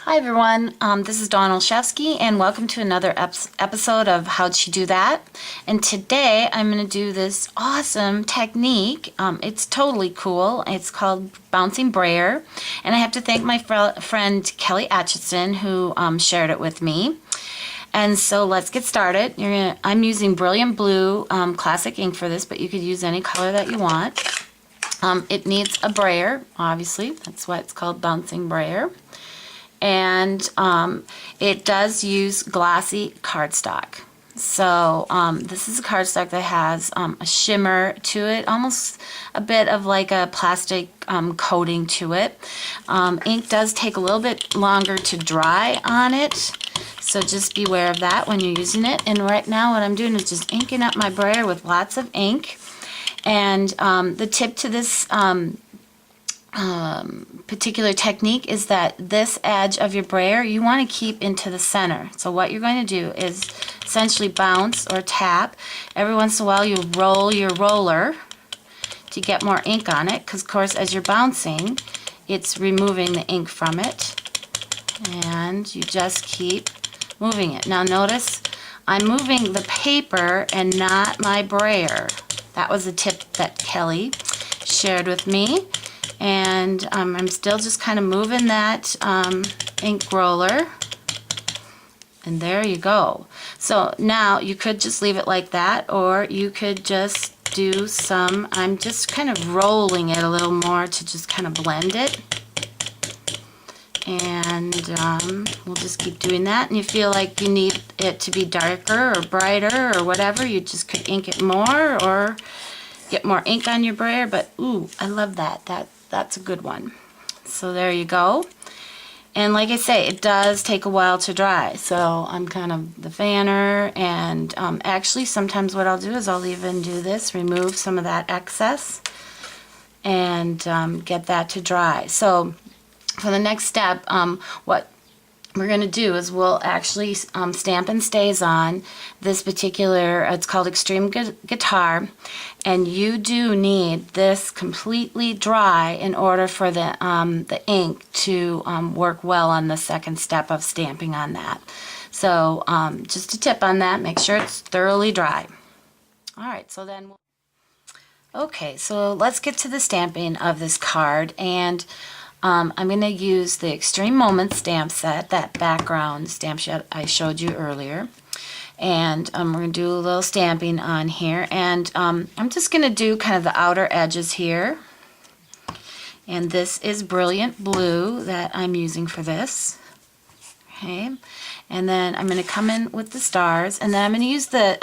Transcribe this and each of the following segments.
Hi everyone, this is Dawn Olszewski and welcome to another episode of How'd She Do That? And today I'm going to do this awesome technique. It's totally cool. It's called bouncing Brayer, and I have to thank my friend Kelly Atchison who shared it with me. And so let's get started. I'm using Brilliant Blue classic ink for this, but you could use any color that you want. It needs a brayer, obviously. That's why it's called bouncing Brayer. And it does use glossy cardstock. So this is a cardstock that has a shimmer to it, almost a bit of like a plastic coating to it. Ink does take a little bit longer to dry on it, so just beware of that when you're using it. And right now what I'm doing is just inking up my brayer with lots of ink. And the tip to this particular technique is that this edge of your brayer you want to keep into the center. So what you're going to do is essentially bounce or tap. Every once in a while you roll your roller to get more ink on it, because of course as you're bouncing it's removing the ink from it, and you just keep moving it. Now notice I'm moving the paper and not my brayer. That was a tip that Kelly shared with me. And I'm still just kind of moving that ink roller, and there you go. So now you could just leave it like that, or you could just do some, I'm just kind of rolling it a little more to just kind of blend it. And we'll just keep doing that. And you feel like you need it to be darker or brighter or whatever, you just could ink it more or get more ink on your brayer. But ooh, I love that. That's a good one. So there you go. And like I say, it does take a while to dry. So I'm kind of the fanner, and actually sometimes what I'll do is I'll even do this, remove some of that excess and get that to dry. So for the next step, what we're going to do is we'll actually Stampin' Stazon this particular, it's called Extreme Guitar, and you do need this completely dry in order for the ink to work well on the second step of stamping on that. So just a tip on that, make sure it's thoroughly dry. Alright, so then okay, so let's get to the stamping of this card. And I'm going to use the Extreme Moments stamp set, that background stamp set I showed you earlier. And we're going to do a little stamping on here. And I'm just going to do kind of the outer edges here. And this is Brilliant Blue that I'm using for this. Okay. And then I'm going to come in with the stars. And then I'm going to use the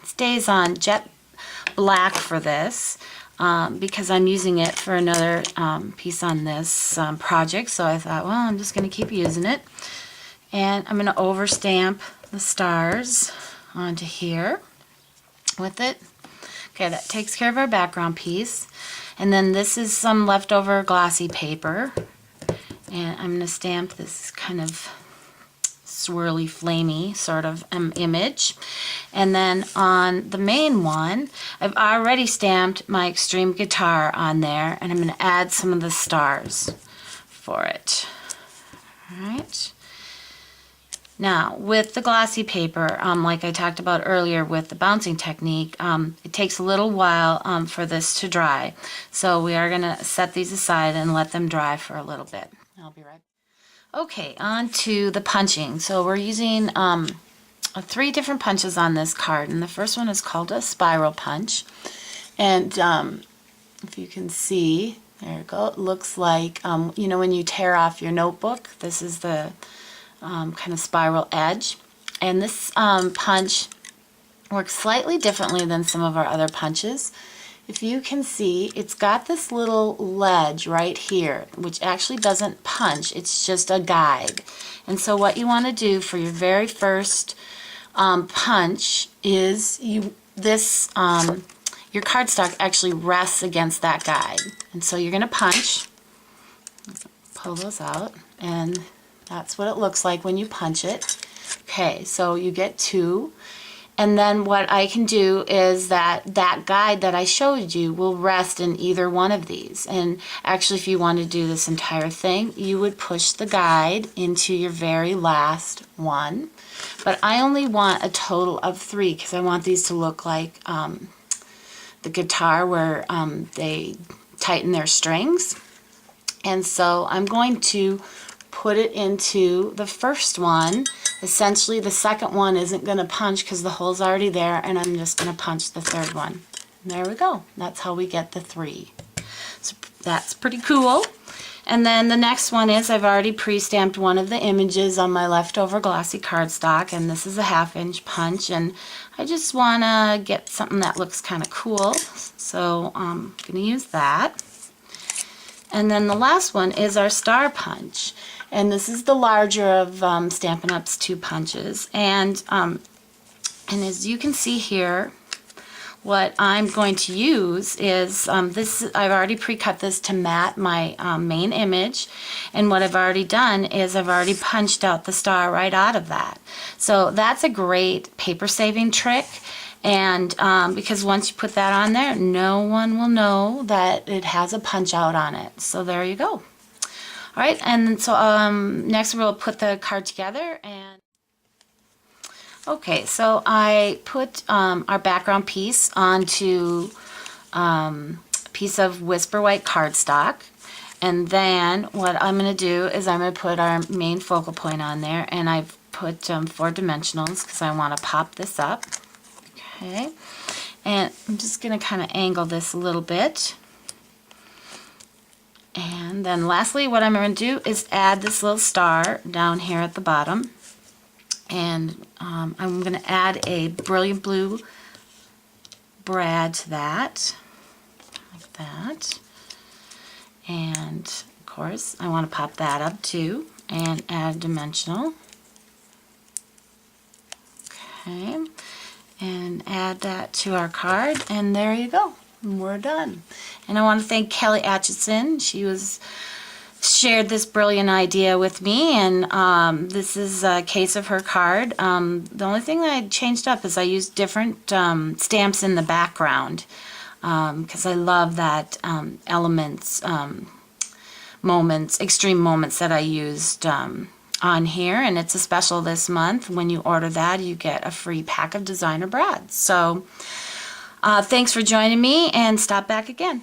Stazon Jet Black for this. Because I'm using it for another piece on this project, so I thought, well, I'm just going to keep using it. And I'm going to overstamp the stars onto here with it. Okay, that takes care of our background piece. And then this is some leftover glossy paper. And I'm going to stamp this kind of swirly, flamey sort of image. And then on the main one, I've already stamped my Extreme Guitar on there, and I'm going to add some of the stars for it. Alright. Now, with the glossy paper, like I talked about earlier with the bouncing technique, it takes a little while for this to dry. So we are going to set these aside and let them dry for a little bit. I'll be right back. Okay, on to the punching. So we're using 3 different punches on this card, and the first one is called a spiral punch. And if you can see, there you go, it looks like, you know, when you tear off your notebook, this is the kind of spiral edge. And this punch works slightly differently than some of our other punches. If you can see, it's got this little ledge right here, which actually doesn't punch, it's just a guide. And so what you want to do for your very first punch is your cardstock actually rests against that guide. And so you're going to punch, pull those out, and that's what it looks like when you punch it. Okay, so you get 2. And then what I can do is that guide that I showed you will rest in either one of these. And actually, if you want to do this entire thing, you would push the guide into your very last one. But I only want a total of 3 because I want these to look like the guitar where they tighten their strings. And so I'm going to put it into the first one. Essentially, the second one isn't going to punch because the hole's already there, and I'm just going to punch the third one. And there we go. That's how we get the 3. So that's pretty cool. And then the next one is I've already pre-stamped one of the images on my leftover glossy cardstock, and this is a 1/2-inch punch, and I just want to get something that looks kind of cool. So I'm going to use that. And then the last one is our star punch. And this is the larger of Stampin' Up's 2 punches. And as you can see here, what I'm going to use is this. I've already pre-cut this to mat my main image. And what I've already done is I've already punched out the star right out of that. So that's a great paper saving trick. And because once you put that on there, no one will know that it has a punch out on it. So there you go. All right, and so next we'll put the card together. And okay, so I put our background piece onto a piece of Whisper White cardstock. And then what I'm going to do is I'm going to put our main focal point on there. And I've put 4 dimensionals because I want to pop this up. Okay, and I'm just going to kind of angle this a little bit. And then lastly, what I'm going to do is add this little star down here at the bottom. And I'm going to add a brilliant blue brad to that, like that. And of course, I want to pop that up too and add a dimensional. Okay, and add that to our card, and there you go. We're done. And I want to thank Kelly Atchison. She shared this brilliant idea with me, and this is a case of her card. The only thing that I changed up is I used different stamps in the background because I love that elements, moments, extreme moments that I used on here, and it's a special this month. When you order that, you get a free pack of designer brads. So thanks for joining me, and stop back again.